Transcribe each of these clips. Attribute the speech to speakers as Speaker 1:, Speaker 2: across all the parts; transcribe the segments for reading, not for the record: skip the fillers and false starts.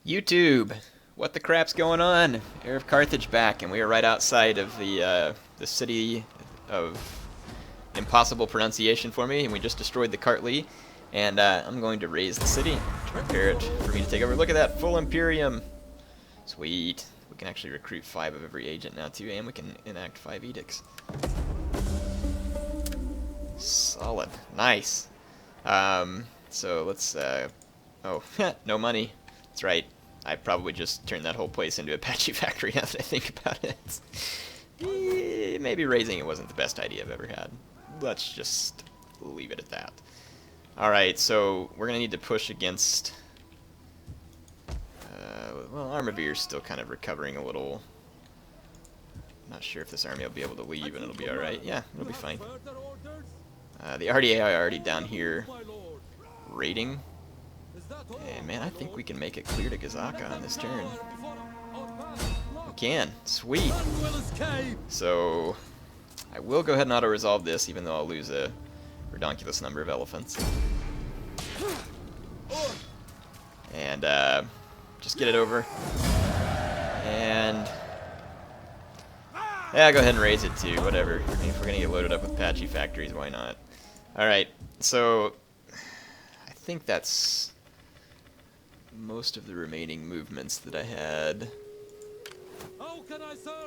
Speaker 1: YouTube, what the crap's going on? HeirofCarthage back, and we are right outside of the city of impossible pronunciation for me, and we just destroyed the Cartley, and I'm going to raise the city to prepare it for me to take over. Look at that, full Imperium. Sweet. We can actually recruit 5 of every agent now too, and we can enact 5 edicts. Solid. Nice. So let's, oh, no money. That's right. I probably just turned that whole place into a Apache factory now that I think about it. Maybe raising it wasn't the best idea I've ever had. Let's just leave it at that. Alright, so we're going to need to push against... well, Armavir's still kind of recovering a little. Not sure if this army will be able to leave and it'll be alright. Yeah, it'll be fine. The RDA are already down here raiding. And man, I think we can make it clear to Gazaka on this turn. We can. Sweet. So, I will go ahead and auto-resolve this, even though I'll lose a redonkulous number of elephants. And, just get it over. And... yeah, go ahead and raise it too, whatever. I mean, if we're gonna get loaded up with Apache factories, why not? Alright, so... I think that's... most of the remaining movements that I had.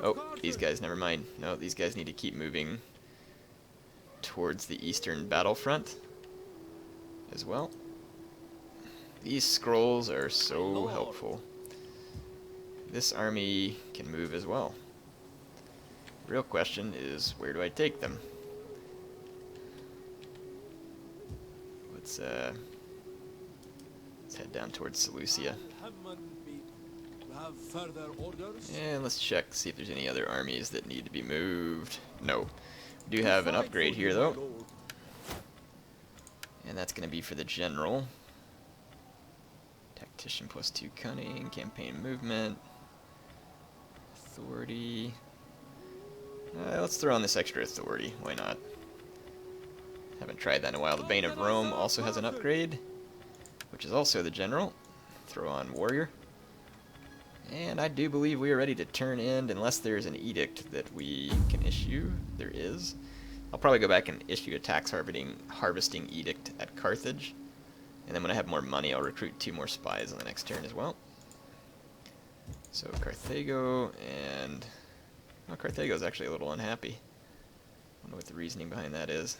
Speaker 1: Oh, these guys, never mind. No, these guys need to keep moving towards the eastern battlefront as well. These scrolls are so helpful. This army can move as well. The real question is, where do I take them? Let's head down towards Seleucia. And let's check, see if there's any other armies that need to be moved. No. We do have an upgrade here, though. And that's going to be for the general. Tactician +2 cunning, campaign movement, authority. Let's throw on this extra authority, why not? Haven't tried that in a while. The Bane of Rome also has an upgrade, which is also the general. Throw on warrior. And I do believe we are ready to turn in, unless there's an edict that we can issue. There is. I'll probably go back and issue a tax harvesting edict at Carthage. And then when I have more money, I'll recruit 2 more spies on the next turn as well. So Carthago and... well, Carthago's actually a little unhappy. I don't know what the reasoning behind that is.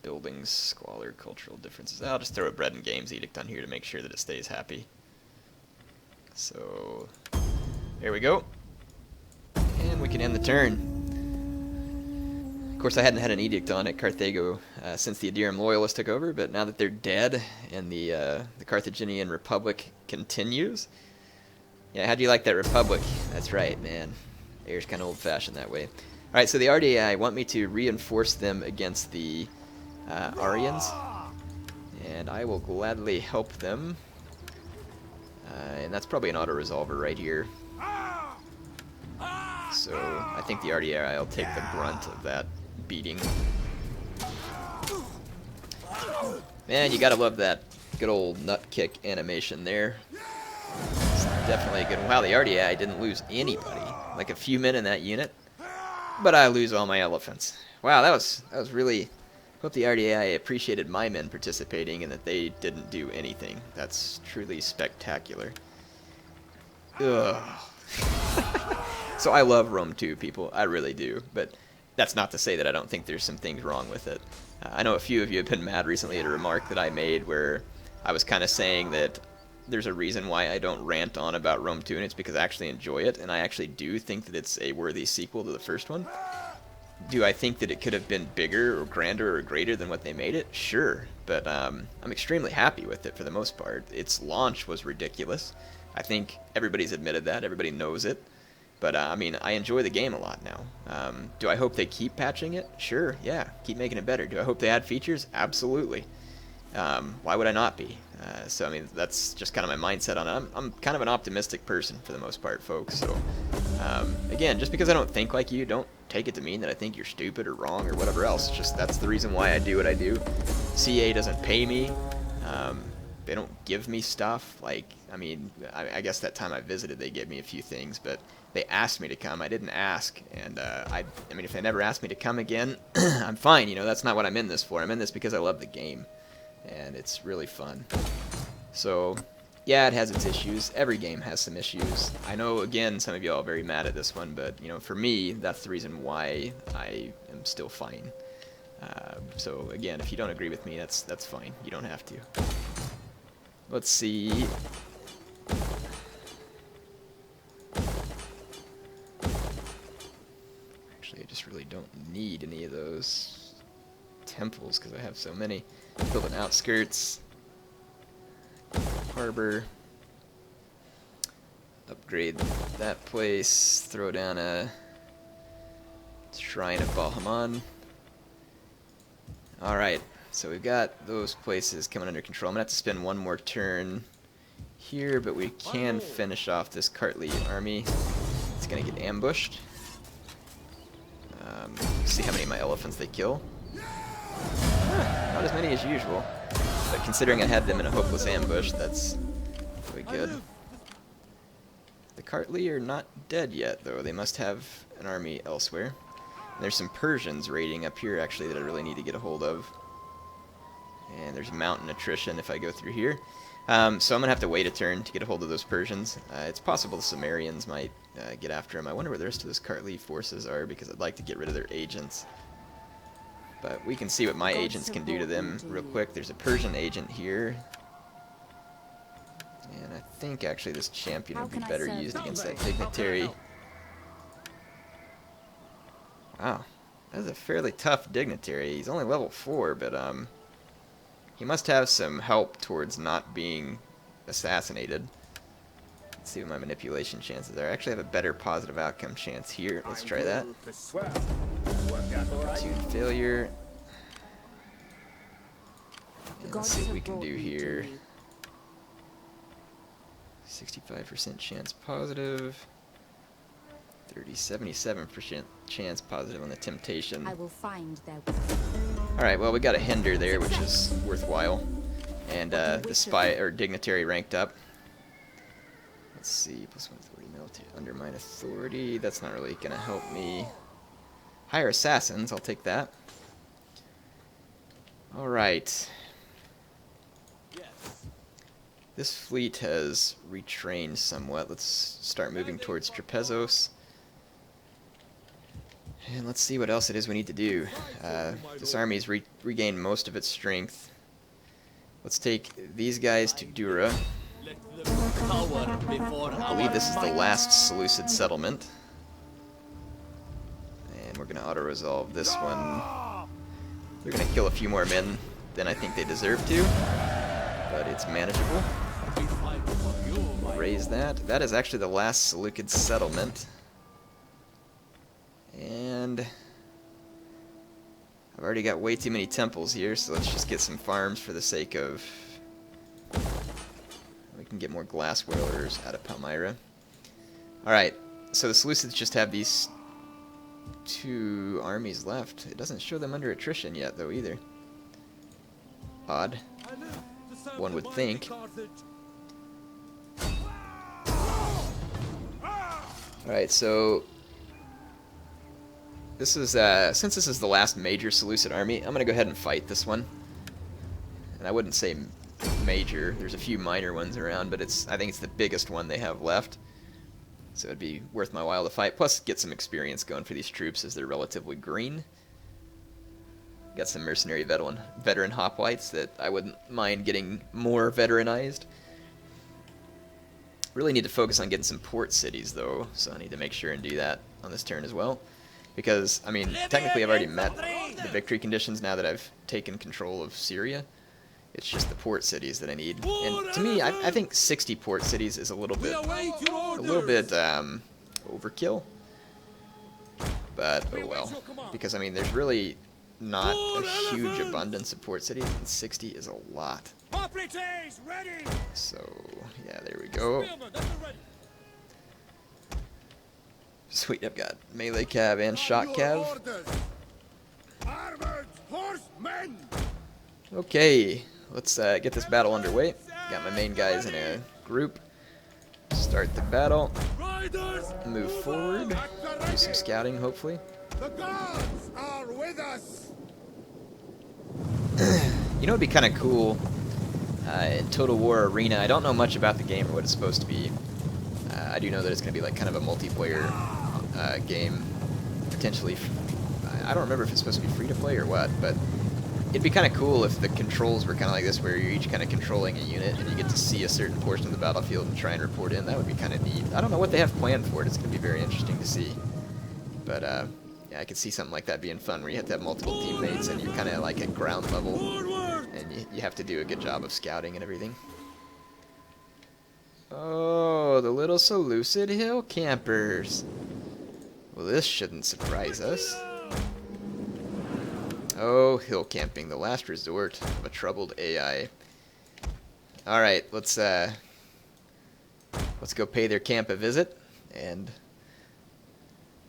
Speaker 1: Buildings, squalor, cultural differences. I'll just throw a bread and games edict on here to make sure that it stays happy. So, there we go. And we can end the turn. Of course, I hadn't had an edict on at Carthago since the Adyrum Loyalists took over, but now that they're dead and the Carthaginian Republic continues... yeah, how do you like that Republic? That's right, man. Air's kind of old-fashioned that way. Alright, so the RDI want me to reinforce them against the Aryans, and I will gladly help them. And that's probably an auto-resolver right here. So I think the RDI will take the brunt of that beating. Man, you gotta love that good old nut kick animation there. It's definitely a good one. Wow, the RDI didn't lose anybody. Like a few men in that unit. But I lose all my elephants. Wow, that was really... hope the RDI appreciated my men participating and that they didn't do anything. That's truly spectacular. Ugh. So I love Rome 2, people. I really do. But that's not to say that I don't think there's some things wrong with it. I know a few of you have been mad recently at a remark that I made where I was kind of saying that there's a reason why I don't rant on about Rome 2, and it's because I actually enjoy it, and I actually do think that it's a worthy sequel to the first one. Do I think that it could have been bigger or grander or greater than what they made it? Sure, but I'm extremely happy with it for the most part. Its launch was ridiculous. I think everybody's admitted that. Everybody knows it. But, I mean, I enjoy the game a lot now. Do I hope they keep patching it? Sure, yeah. Keep making it better. Do I hope they add features? Absolutely. Why would I not be? So, I mean, that's just kind of my mindset on it. I'm kind of an optimistic person for the most part, folks. So, again, just because I don't think like you, don't take it to mean that I think you're stupid or wrong or whatever else. It's just that's the reason why I do what I do. CA doesn't pay me. they don't give me stuff. Like, I mean, I guess that time I visited, they gave me a few things, but they asked me to come. I didn't ask, and I mean, if they never asked me to come again, I'm fine. You know, that's not what I'm in this for. I'm in this because I love the game, and it's really fun. So, yeah, it has its issues. Every game has some issues. I know, again, some of you all are very mad at this one, but, you know, for me, that's the reason why I am still fine. So, again, if you don't agree with me, that's fine. You don't have to. Let's see. Actually, I just really don't need any of those temples because I have so many. Build an outskirts. Harbor. Upgrade that place. Throw down a shrine of Baal-Hamon. Alright, so we've got those places coming under control. I'm going to have to spend one more turn here, but we can finish off this Carthage army. It's going to get ambushed. See how many of my elephants they kill. Not as many as usual, but considering I had them in a hopeless ambush, that's really good. The Carthage are not dead yet, though. They must have an army elsewhere. There's some Persians raiding up here, actually, that I really need to get a hold of. And there's mountain attrition if I go through here. So I'm going to have to wait a turn to get a hold of those Persians. It's possible the Sumerians might get after them. I wonder where the rest of those Carthage forces are, because I'd like to get rid of their agents. But we can see what my agents can do to them real quick. There's a Persian agent here. And I think, actually, this champion would be better used against that dignitary. Wow, that's a fairly tough dignitary. He's only level 4, but he must have some help towards not being assassinated. Let's see what my manipulation chances are. I actually have a better positive outcome chance here. Let's try that. Opportunity failure. And let's see what we can do here. 65% chance positive. 77% chance positive on the temptation.
Speaker 2: I will find their...
Speaker 1: Alright, well, we got a hinder there, which is worthwhile. And the spy or dignitary ranked up. Let's see, +1 authority military, undermine authority. That's not really gonna help me. Hire assassins, I'll take that. Alright. This fleet has retrained somewhat. Let's start moving towards Trapezos. And let's see what else it is we need to do. This army's regained most of its strength. Let's take these guys to Dura. I believe this is the last Seleucid settlement. And we're going to auto-resolve this one. They're going to kill a few more men than I think they deserve to, but it's manageable. We'll raise that. That is actually the last Seleucid settlement. And I've already got way too many temples here, so let's just get some farms for the sake of... We can get more glass whalers out of Palmyra. Alright, so the Seleucids just have these 2 armies left. It doesn't show them under attrition yet, though, either. Odd. One would think. Alright, so... This is, since this is the last major Seleucid army, I'm going to go ahead and fight this one. And I wouldn't say major. There's a few minor ones around, but I think it's the biggest one they have left. So it'd be worth my while to fight. Plus, get some experience going for these troops as they're relatively green. Got some mercenary veteran hoplites that I wouldn't mind getting more veteranized. Really need to focus on getting some port cities, though, so I need to make sure and do that on this turn as well. Because, I mean, technically I've already met the victory conditions now that I've taken control of Syria. It's just the port cities that I need. And to me, I think 60 port cities is a little bit overkill. But, oh well. Because, I mean, there's really not a huge abundance of port cities, and 60 is a lot. So, yeah, there we go. Sweet, I've got melee cav and shock cav. Okay, let's get this battle underway. got my main guys in a group. Start the battle. Move forward. Do some scouting, hopefully.
Speaker 2: The gods are with us.
Speaker 1: You know, it'd be kind of cool in Total War Arena. I don't know much about the game or what it's supposed to be. I do know that it's going to be like kind of a multiplayer game, potentially. I don't remember if it's supposed to be free to play or what, but it'd be kind of cool if the controls were kind of like this, where you're each kind of controlling a unit and you get to see a certain portion of the battlefield and try and report in. That would be kind of neat. I don't know what they have planned for it. It's going to be very interesting to see. But yeah, I could see something like that being fun, where you have to have multiple teammates and you're kind of like at ground level, and you have to do a good job of scouting and everything. Oh, the little Seleucid hill campers. Well, this shouldn't surprise us. Oh, hill camping, the last resort of a troubled AI. Alright, let's go pay their camp a visit and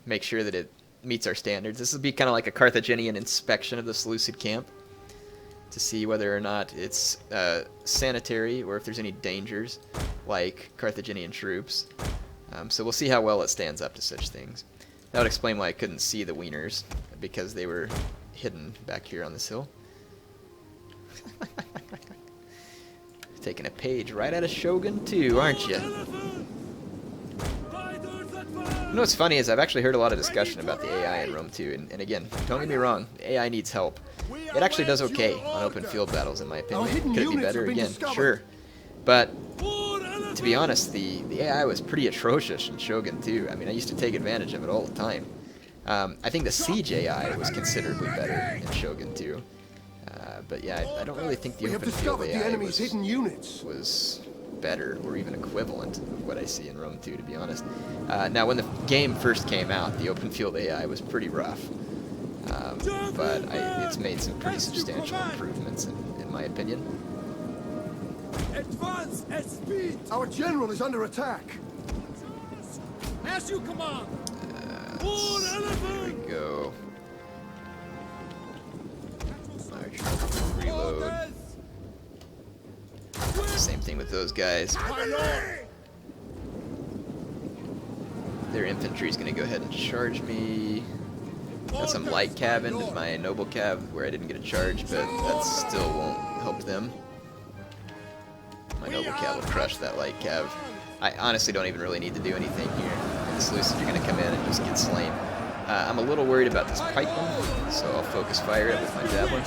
Speaker 1: make sure that it meets our standards. This will be kind of like a Carthaginian inspection of the Seleucid camp to see whether or not it's sanitary or if there's any dangers like Carthaginian troops. So we'll see how well it stands up to such things. That would explain why I couldn't see the wieners, because they were hidden back here on this hill. Taking a page right out of Shogun 2, aren't you? You know what's funny is I've actually heard a lot of discussion about the AI in Rome 2, and again, don't get me wrong, the AI needs help. It actually does okay on open field battles, in my opinion. Could it be better? Again, sure. But to be honest, the AI was pretty atrocious in Shogun 2. I mean, I used to take advantage of it all the time. I think the siege AI was considerably better in Shogun 2. But yeah, I don't really think the open field AI was better or even equivalent of what I see in Rome 2, to be honest. Now, when the game first came out, the open field AI was pretty rough. But it's made some pretty substantial improvements, in my opinion.
Speaker 2: Advance at speed. Our general is under attack. As you command.
Speaker 1: There we go. Reload. Same thing with those guys. Their infantry is going to go ahead and charge me. Got some light cav into my noble cav where I didn't get a charge, but that still won't help them. My noble cav will crush that light cav. I honestly don't even really need to do anything here. In the Seleucid, you're going to come in and just get slain. I'm a little worried about this pikeman, so I'll focus fire it with my javelin.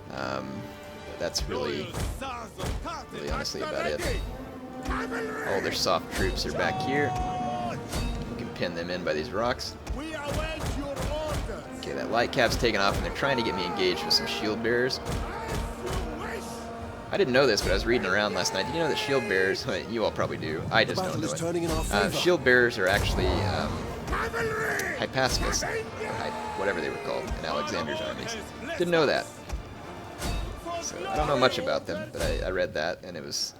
Speaker 1: But that's really honestly about it. All their soft troops are back here. You can pin them in by these rocks. Okay, that light cap's taken off, and they're trying to get me engaged with some shield bearers. I didn't know this, but I was reading around last night. Did you know that shield bearers, you all probably do, I just don't know it. Shield bearers are actually hypaspis, whatever they were called, in Alexander's armies. Didn't know that. So I don't know much about them, but I read that, and it was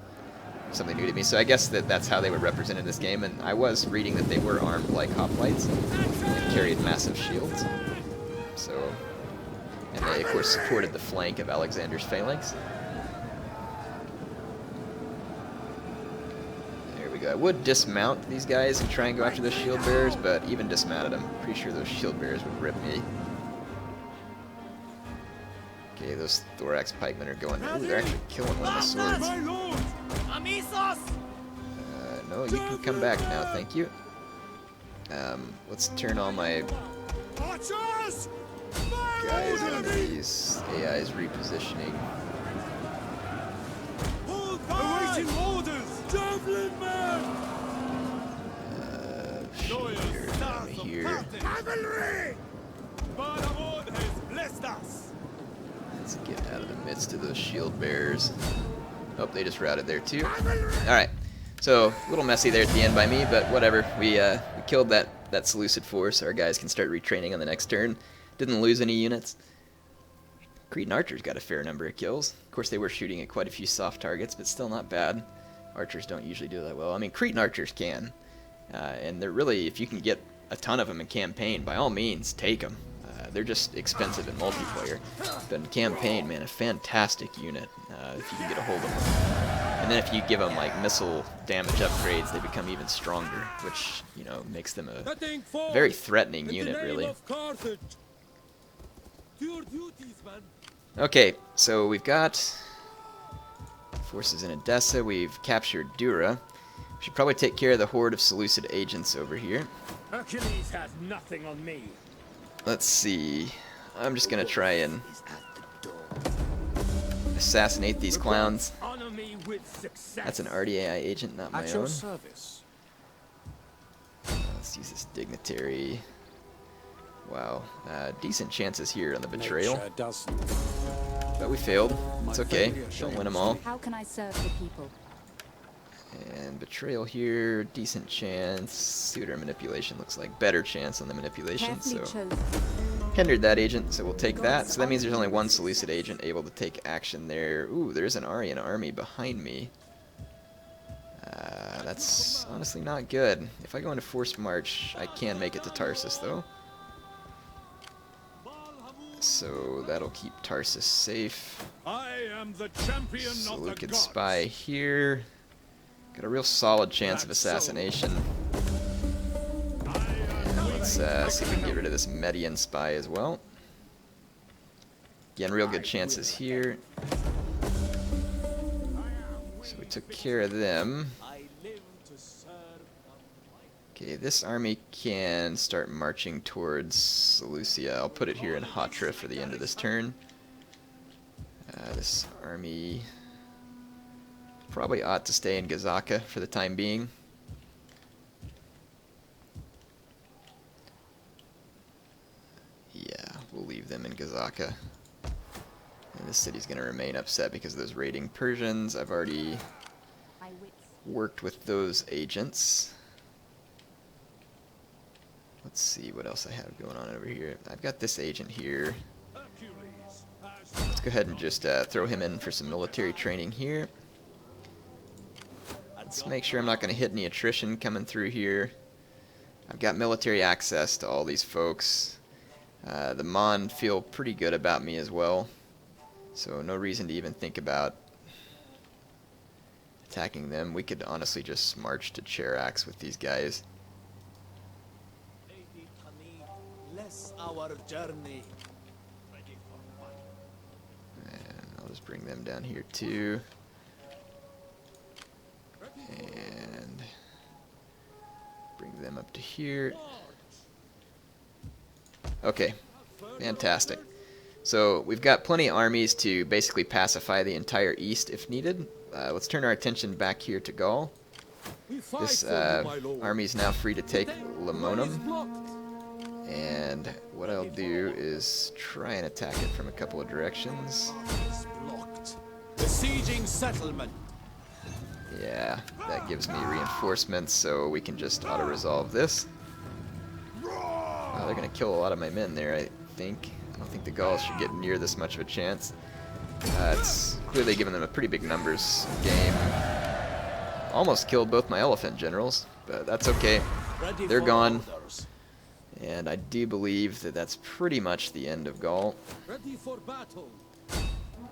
Speaker 1: something new to me. So I guess that's how they were represented in this game, and I was reading that they were armed like hoplites and carried massive shields. So, and they, of course, supported the flank of Alexander's phalanx. There we go. I would dismount these guys and try and go after those shield bearers, but even dismounted, I'm pretty sure those shield bearers would rip me. Okay, those thorax pikemen are going. Ooh, they're actually killing one of my swords. No, you can come back now, thank you. Let's turn all my guys onto these AIs repositioning. Here. Let's get out of the midst of those shield bearers. Oh, they just routed there too. Alright, so a little messy there at the end by me, but whatever. We killed that Seleucid force. Our guys can start retraining on the next turn. Didn't lose any units. Cretan archers got a fair number of kills. Of course, they were shooting at quite a few soft targets, but still not bad. Archers don't usually do that well. I mean, Cretan archers can. And they're really, if you can get a ton of them in campaign, by all means, take them. They're just expensive in multiplayer. But in campaign, man, a fantastic unit if you can get a hold of them. then if you give them like missile damage upgrades, they become even stronger, which, you know, makes them a very threatening unit, really. Okay, so we've got forces in Edessa. We've captured Dura. We should probably take care of the horde of Seleucid agents over here.
Speaker 3: Hercules has nothing on me.
Speaker 1: Let's see. I'm just gonna try and assassinate these clowns.
Speaker 3: Honor me with success.
Speaker 1: That's an RDAI agent, not my
Speaker 2: At your
Speaker 1: own.
Speaker 2: service.
Speaker 1: Let's use this dignitary. Wow, decent chances here on the betrayal,
Speaker 2: Nature doesn't.
Speaker 1: but we failed. It's okay.
Speaker 2: failure
Speaker 1: Don't win them all.
Speaker 4: How can I serve the people?
Speaker 1: And betrayal here, decent chance. Suitor manipulation looks like better chance on the manipulation.
Speaker 4: Carefully
Speaker 1: So
Speaker 4: chosen.
Speaker 1: hindered that agent, so we'll take that. So that means there's only one Seleucid agent able to take action there. Ooh, there's an Aryan army behind me. That's honestly not good. If I go into forced march, I can make it to Tarsus though. So that'll keep Tarsus safe.
Speaker 3: I am the champion of the
Speaker 1: Seleucid
Speaker 3: gods.
Speaker 1: spy here. Got a real solid chance of assassination. And let's see if we can get rid of this Median spy as well. Again, real good chances here. So we took care of them. Okay, this army can start marching towards Seleucia. I'll put it here in Hatra for the end of this turn. This army probably ought to stay in Gazaka for the time being. Yeah, we'll leave them in Gazaka. And this city's going to remain upset because of those raiding Persians. I've already
Speaker 4: My wits.
Speaker 1: worked with those agents. Let's see what else I have going on over here. I've got this agent here. Let's go ahead and just throw him in for some military training here. Let's make sure I'm not going to hit any attrition coming through here. I've got military access to all these folks. The Mon feel pretty good about me as well. So no reason to even think about attacking them. We could honestly just march to Charax with these guys.
Speaker 2: Our journey.
Speaker 1: And I'll just bring them down here too. And bring them up to here. Okay, fantastic. So we've got plenty of armies to basically pacify the entire east if needed. Let's turn our attention back here to Gaul. This army is now free to take Lamonum. And what I'll do is try and attack it from a couple of directions.
Speaker 2: Blocked. Besieging settlement.
Speaker 1: Yeah, that gives me reinforcements, so we can just auto-resolve this. They're going to kill a lot of my men there, I think. I don't think the Gauls should get near this much of a chance. It's clearly given them a pretty big numbers game. Almost killed both my elephant generals, but that's okay. They're gone. And I do believe that that's pretty much the end of Gaul.
Speaker 3: Ready for battle.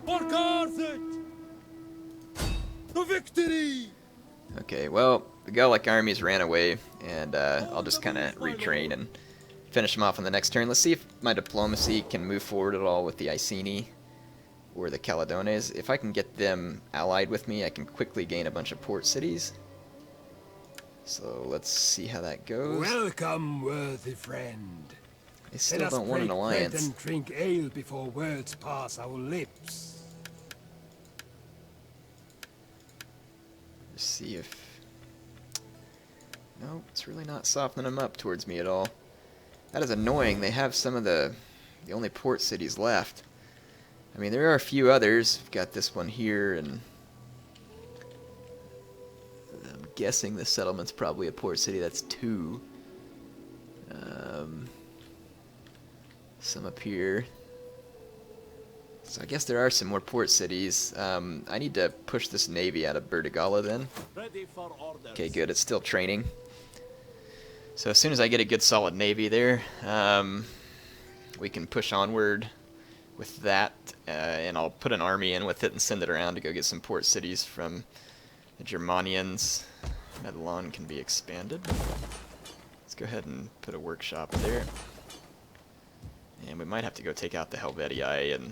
Speaker 3: For Carthage! To victory!
Speaker 1: Okay, well, the Gallic armies ran away, and I'll just kind of retrain and finish them off on the next turn. Let's see if my diplomacy can move forward at all with the Iceni or the Caledones. If I can get them allied with me, I can quickly gain a bunch of port cities. So let's see how that goes.
Speaker 2: Welcome, worthy friend.
Speaker 1: They still don't want an alliance.
Speaker 2: And drink ale before words pass our lips.
Speaker 1: Let's see if... No, it's really not softening them up towards me at all. That is annoying. They have some of the only port cities left. I mean, there are a few others. We've got this one here, and I'm guessing the settlement's probably a port city. That's 2. Some up here. So I guess there are some more port cities. I need to push this navy out of Bertigala then.
Speaker 2: Ready for orders.
Speaker 1: Okay, good. It's still training. So as soon as I get a good solid navy there, we can push onward with that, and I'll put an army in with it and send it around to go get some port cities from The Germanians, Medellin can be expanded. Let's go ahead and put a workshop there. And we might have to go take out the Helvetii, and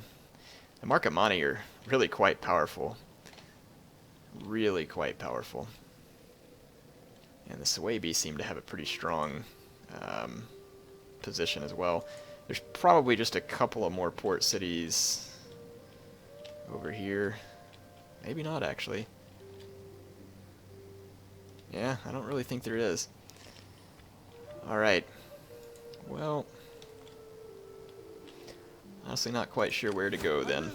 Speaker 1: the Marcomanni are really quite powerful. Really quite powerful. And the Suebi seem to have a pretty strong position as well. There's probably just a couple of more port cities over here. Maybe not, actually. Yeah, I don't really think there is. Alright. Well, honestly not quite sure where to go then.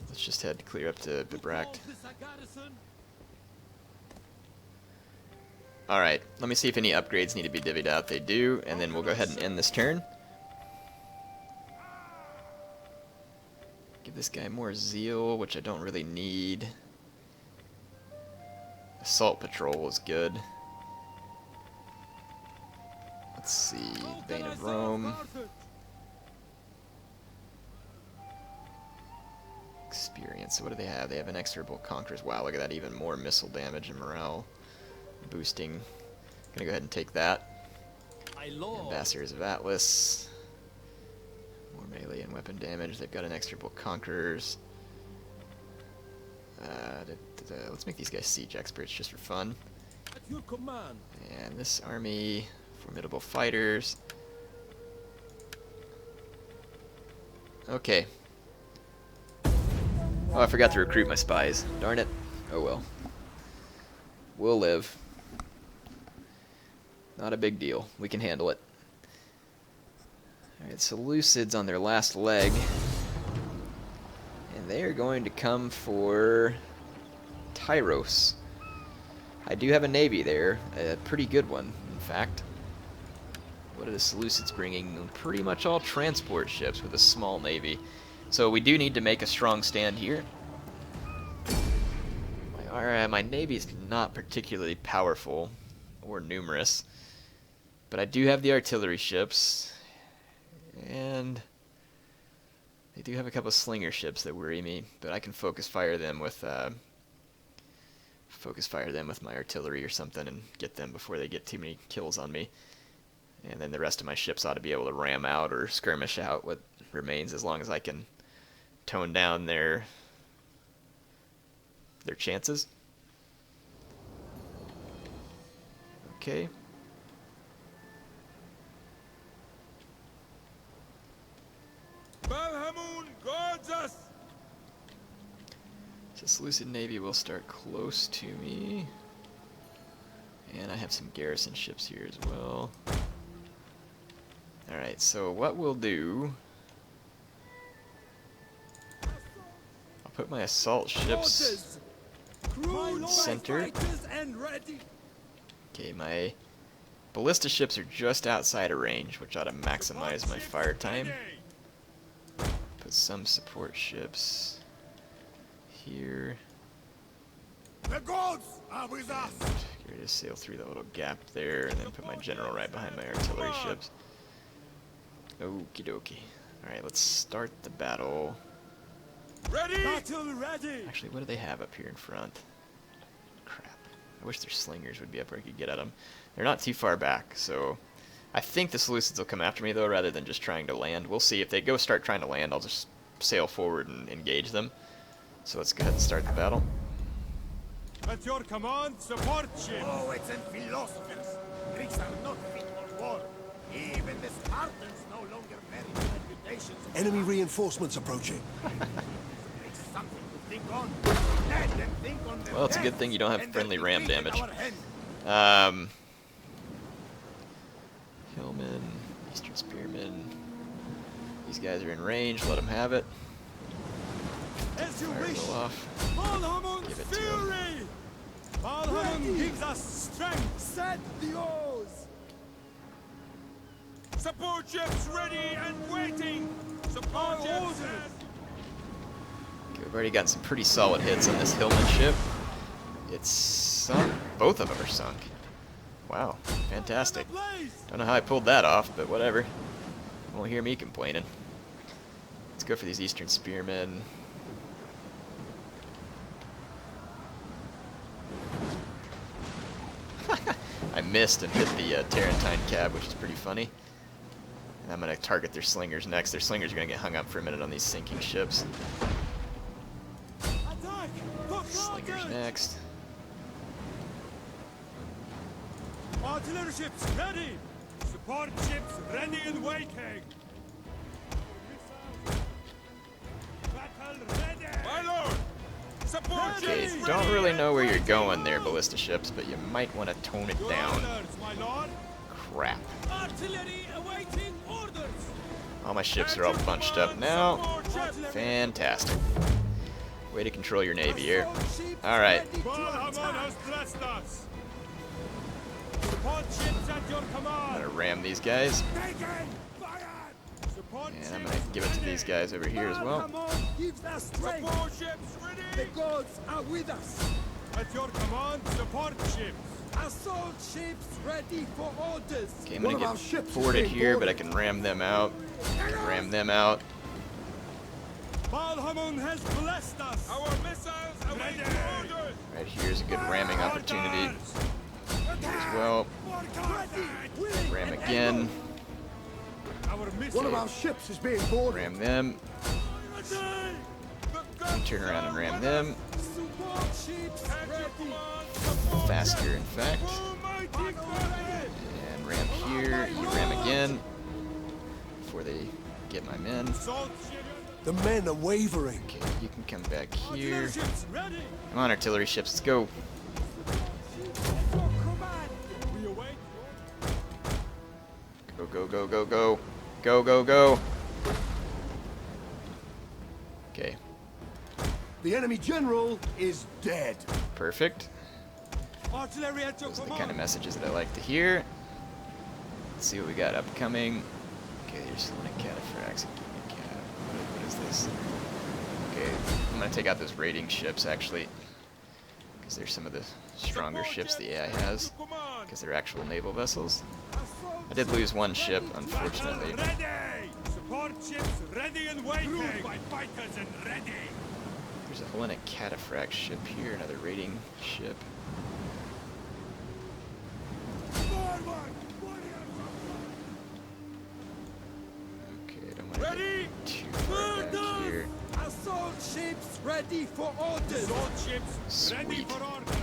Speaker 1: Let's just head clear up to Bibract. Alright, let me see if any upgrades need to be divvied out. They do, and then we'll go ahead and end this turn. Give this guy more zeal, which I don't really need. Assault patrol is good. Let's see, Bane of Rome. Experience, so what do they have? They have Inexorable Conquerors. Wow, look at that, even more missile damage and morale boosting. Gonna go ahead and take that. Ambassadors of Atlas. More melee and weapon damage. They've got Inexorable Conquerors. Let's make these guys siege experts just for fun.
Speaker 3: At your command.
Speaker 1: And this army, formidable fighters. Okay. Oh, I forgot to recruit my spies. Darn it. Oh well. We'll live. Not a big deal. We can handle it. Alright, Seleucid's on their last leg. And they are going to come for Tyros. I do have a navy there. A pretty good one, in fact. What are the Seleucids bringing? Pretty much all transport ships with a small navy. So we do need to make a strong stand here. My navy's not particularly powerful or numerous, but I do have the artillery ships, and they do have a couple of slinger ships that worry me, but I can focus fire them with my artillery or something and get them before they get too many kills on me. And then the rest of my ships ought to be able to ram out or skirmish out what remains, as long as I can tone down their chances. Okay.
Speaker 3: Balhamun guards us.
Speaker 1: So Seleucid Navy will start close to me. And I have some garrison ships here as well. Alright, so what we'll do... I'll put my assault ships in the center. Okay, my ballista ships are just outside of range, which ought to maximize my fire time. Put some support ships here.
Speaker 2: The gods are with us.
Speaker 1: Get ready to sail through that little gap there, and then put my general right behind my artillery ships. Okie dokie. Alright, let's start the battle.
Speaker 3: Ready? Battle ready.
Speaker 1: Actually, what do they have up here in front? Crap. I wish their slingers would be up where I could get at them. They're not too far back, so... I think the Seleucids will come after me, though, rather than just trying to land. We'll see. If they go start trying to land, I'll just sail forward and engage them. So let's go ahead and start the battle.
Speaker 3: At your command, support ship.
Speaker 2: Poets and philosophers. Greeks are not fit for war. Even the Spartans no longer value reputations. Enemy reinforcements approaching. It's something to think on. Let them think on their
Speaker 1: Well, it's a good
Speaker 2: death
Speaker 1: thing you don't have
Speaker 2: and
Speaker 1: friendly
Speaker 2: their
Speaker 1: ram
Speaker 2: defeat in
Speaker 1: damage.
Speaker 2: our hands.
Speaker 1: Hillman, Eastern Spearmen. These guys are in range. Let them have it.
Speaker 3: As you
Speaker 1: Fire
Speaker 3: wish.
Speaker 1: go off.
Speaker 3: Balhamun's
Speaker 1: Give it to him.
Speaker 3: fury. Balhamun gives us strength. Set the oars. Support ships ready and waiting. Support ships.
Speaker 1: Okay, we've already gotten some pretty solid hits on this Hillman ship. It's sunk. Both of them are sunk. Wow, fantastic. Don't know how I pulled that off, but whatever. You won't hear me complaining. Let's go for these Eastern Spearmen. missed and hit the Tarentine cab, which is pretty funny. And I'm going to target their slingers next. Their slingers are going to get hung up for a minute on these sinking ships.
Speaker 3: Attack! For
Speaker 1: Slingers
Speaker 3: Carthage!
Speaker 1: next.
Speaker 3: Artillery ships ready! Support ships ready and waiting! Battle ready! My lord! Support
Speaker 1: Okay,
Speaker 3: ships
Speaker 1: don't
Speaker 3: ready
Speaker 1: really
Speaker 3: and
Speaker 1: know where you're
Speaker 3: waiting!
Speaker 1: going there, ballista ships, but you might want to tone it
Speaker 3: Your
Speaker 1: down.
Speaker 3: orders, my lord!
Speaker 1: Crap.
Speaker 3: Artillery awaiting orders!
Speaker 1: All my ships are all bunched up now.
Speaker 3: Support ships!
Speaker 1: Fantastic. Way to control your navy here. Alright.
Speaker 3: Balhamon has blessed us! Support ships at your
Speaker 1: I'm
Speaker 3: command!
Speaker 1: going to ram these guys.
Speaker 3: Support
Speaker 1: And I'm
Speaker 3: ships
Speaker 1: going to give it to these guys over here as well.
Speaker 3: gives us strength. Support ships ready! The gods are with us! At your command, support ships! Assault ships ready for orders!
Speaker 1: Okay, I'm
Speaker 2: One
Speaker 1: going to
Speaker 2: of our
Speaker 1: get
Speaker 2: ships is
Speaker 1: forwarded
Speaker 2: being
Speaker 1: here, but I
Speaker 2: boarded.
Speaker 1: can ram them out. I can ram them out.
Speaker 3: Balhamon has blessed us! Our missiles await orders!
Speaker 1: Right here's a good ramming opportunity as well. Ram again.
Speaker 3: Our
Speaker 2: One
Speaker 3: missiles
Speaker 2: of our ships is being boarded.
Speaker 1: Ram them. And turn around and ram them.
Speaker 3: support ships ready!
Speaker 1: Faster, in fact. And ram here. You ram again. Before they get my men.
Speaker 3: Assault ships
Speaker 2: The men are wavering.
Speaker 1: Okay, you can come back here.
Speaker 3: ships ready!
Speaker 1: Come on, artillery ships, let's go.
Speaker 3: At your command! We await
Speaker 1: Go, go, go, go, go. Go, go, go. Okay,
Speaker 2: The enemy general is dead.
Speaker 1: perfect.
Speaker 3: artillery at your
Speaker 1: Those are the
Speaker 3: command!
Speaker 1: kind of messages that I like to hear. Let's see what we got upcoming. Okay, there's Selenic Cataphracts. What is this? Okay, I'm gonna take out those raiding ships actually, because they're some of the stronger ships the AI has, because they're actual naval vessels. I did lose one ship, unfortunately.
Speaker 3: Ready! Support ships ready and waiting! By fighters and ready!
Speaker 1: There's a Hellenic Cataphract ship here, another raiding ship.
Speaker 3: Forward!
Speaker 1: Okay, I don't want to
Speaker 3: Ready?
Speaker 1: get too far back here.
Speaker 3: Assault ships ready for orders! Assault ships ready
Speaker 1: Sweet.
Speaker 3: for orders!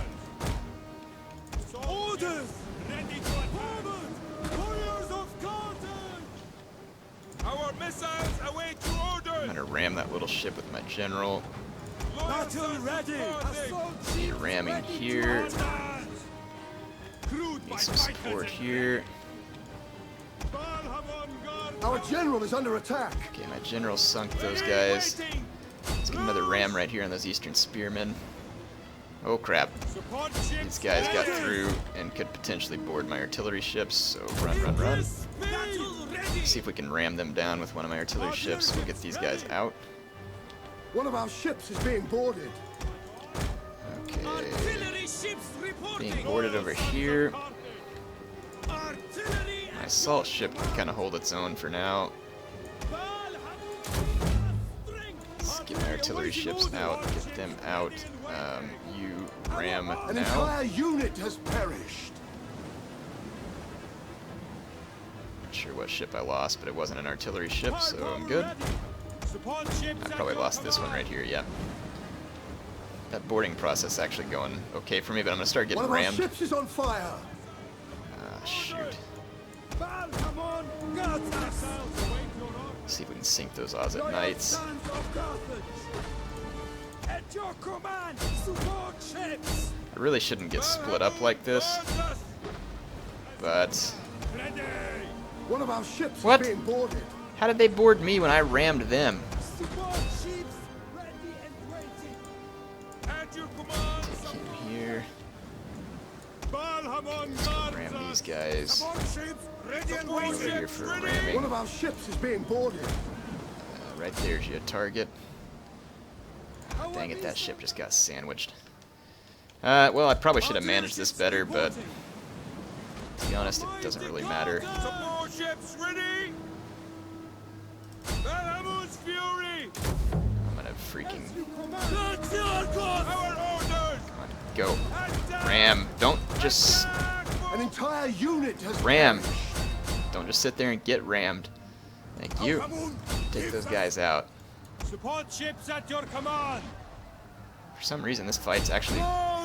Speaker 3: Orders! Ready to forward! Warriors of Carthage! Our missiles await your
Speaker 1: I'm
Speaker 3: orders!
Speaker 1: gonna ram that little ship with my general.
Speaker 3: Battle ready! Assault
Speaker 1: Need ramming here.
Speaker 3: Crude
Speaker 1: Need some support here.
Speaker 2: Our general is under attack.
Speaker 1: Okay, my general sunk those guys. Let's get another ram right here on those eastern spearmen. Oh crap. These guys got through and could potentially board my artillery ships, so run, run, run. See if we can ram them down with one of my artillery ships. We'll get these guys out.
Speaker 2: One of our ships is being boarded.
Speaker 1: Okay. Being boarded over here. My assault ship can kind of hold its own for now. Let's get my artillery ships out, get them out. You ram
Speaker 2: An
Speaker 1: now.
Speaker 2: entire unit has perished.
Speaker 1: Not sure what ship I lost, but it wasn't an artillery ship, so I'm good. I probably lost this one right here, yeah. That boarding process actually going okay for me, but I'm gonna start
Speaker 2: One
Speaker 1: getting
Speaker 2: of our
Speaker 1: rammed.
Speaker 2: ships is on fire.
Speaker 1: Ah, shoot. See if we can sink those Ozet Knights.
Speaker 3: At your command, support ships!
Speaker 1: I really shouldn't get split up like this, but
Speaker 3: Ready!
Speaker 2: One of our ships
Speaker 1: What?
Speaker 2: is being boarded.
Speaker 1: how did they board me when I rammed them?
Speaker 3: Support ships ready and waiting! At your command,
Speaker 1: Take him here.
Speaker 3: Balhamon
Speaker 1: Let's go ram these guys.
Speaker 3: Support ships ready and
Speaker 1: Over
Speaker 3: waiting!
Speaker 1: here for
Speaker 2: One
Speaker 1: ramming.
Speaker 2: of our ships is being boarded.
Speaker 1: Right there's your target. Dang it, that ship just got sandwiched. Well, I probably should have managed this better, but to be honest, it doesn't really matter.
Speaker 3: Support ships ready! Balhamon's fury!
Speaker 1: I'm gonna freaking
Speaker 3: That's our orders!
Speaker 1: come on, go. Ram. Don't just
Speaker 2: An entire unit has
Speaker 1: Ram. Don't just sit there and get rammed. Thank you. Take those guys out.
Speaker 3: Support ships at your command.
Speaker 1: For some reason, this fight's actually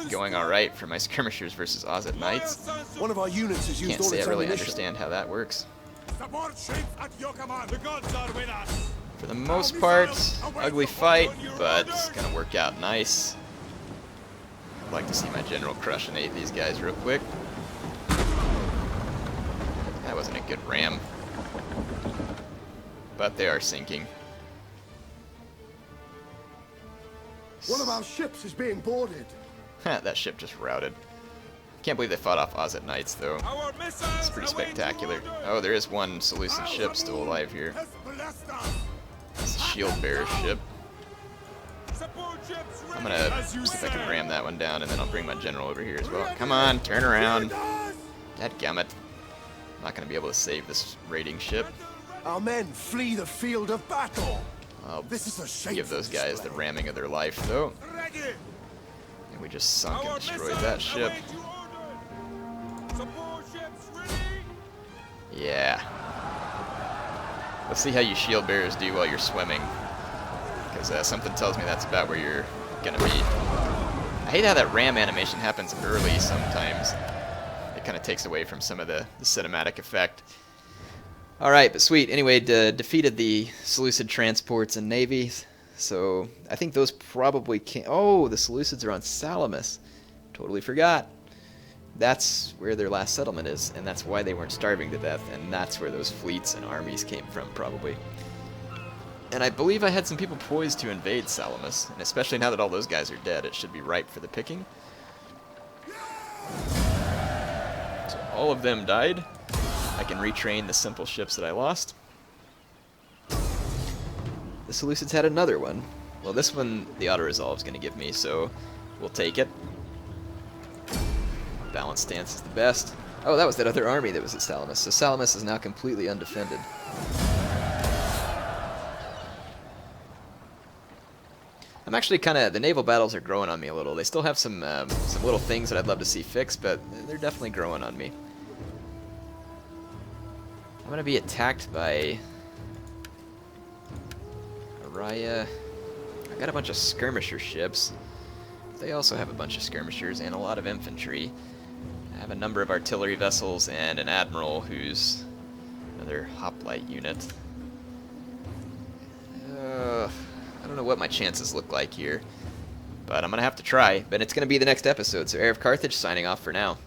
Speaker 1: going alright for my skirmishers versus Ozit Knights.
Speaker 2: One of our units has used
Speaker 1: Can't
Speaker 2: all
Speaker 1: say I
Speaker 2: its
Speaker 1: really
Speaker 2: ammunition.
Speaker 1: understand how that works.
Speaker 3: Support ships at your command. The gods are with us.
Speaker 1: For the most part, ugly fight, but it's gonna work out nice. I'd like to see my general crush and 8 these guys real quick. That wasn't a good ram. But they are sinking.
Speaker 2: One of our ships is being boarded.
Speaker 1: That ship just routed. Can't believe they fought off Ozit Knights, though.
Speaker 3: Our missiles
Speaker 1: It's pretty
Speaker 3: await
Speaker 1: spectacular.
Speaker 3: your order.
Speaker 1: Oh, there is one Seleucid ship still alive here.
Speaker 3: Has blessed us.
Speaker 1: It's a shield bearer ship.
Speaker 3: Support ships
Speaker 1: I'm
Speaker 3: ready.
Speaker 1: gonna
Speaker 3: As you
Speaker 1: see if I can
Speaker 3: say.
Speaker 1: ram that one down, and then I'll bring my general over here as well. Come on, turn around. Dadgummit. I'm not gonna be able to save this raiding ship.
Speaker 2: Our men flee the field of battle.
Speaker 1: I'll
Speaker 2: This is a shameful
Speaker 1: give those guys the
Speaker 2: display.
Speaker 1: ramming of their life, though.
Speaker 3: Ready.
Speaker 1: And we just sunk
Speaker 3: Our
Speaker 1: and destroyed
Speaker 3: missiles
Speaker 1: that ship.
Speaker 3: await your order. Support ships ready.
Speaker 1: Yeah. Let's see how you shield bearers do while you're swimming. Because something tells me that's about where you're gonna be. I hate how that ram animation happens early sometimes. It kind of takes away from some of the cinematic effect. Alright, but sweet. Anyway, defeated the Seleucid transports and navies. So, I think those probably can't... Oh, the Seleucids are on Salamis. Totally forgot. That's where their last settlement is, and that's why they weren't starving to death, and that's where those fleets and armies came from, probably. And I believe I had some people poised to invade Salamis, and especially now that all those guys are dead, it should be ripe for the picking. So all of them died. I can retrain the simple ships that I lost. The Seleucids had another one. Well, this one the auto-resolve is going to give me, so we'll take it. Balanced stance is the best. Oh, that was that other army that was at Salamis. So Salamis is now completely undefended. I'm actually kind of... The naval battles are growing on me a little. They still have some little things that I'd love to see fixed, but they're definitely growing on me. I'm going to be attacked by... Araya. I got a bunch of skirmisher ships. They also have a bunch of skirmishers and a lot of infantry. I have a number of artillery vessels and an admiral who's another hoplite unit. I don't know what my chances look like here, but I'm going to have to try. But it's going to be the next episode, so HeirofCarthage signing off for now.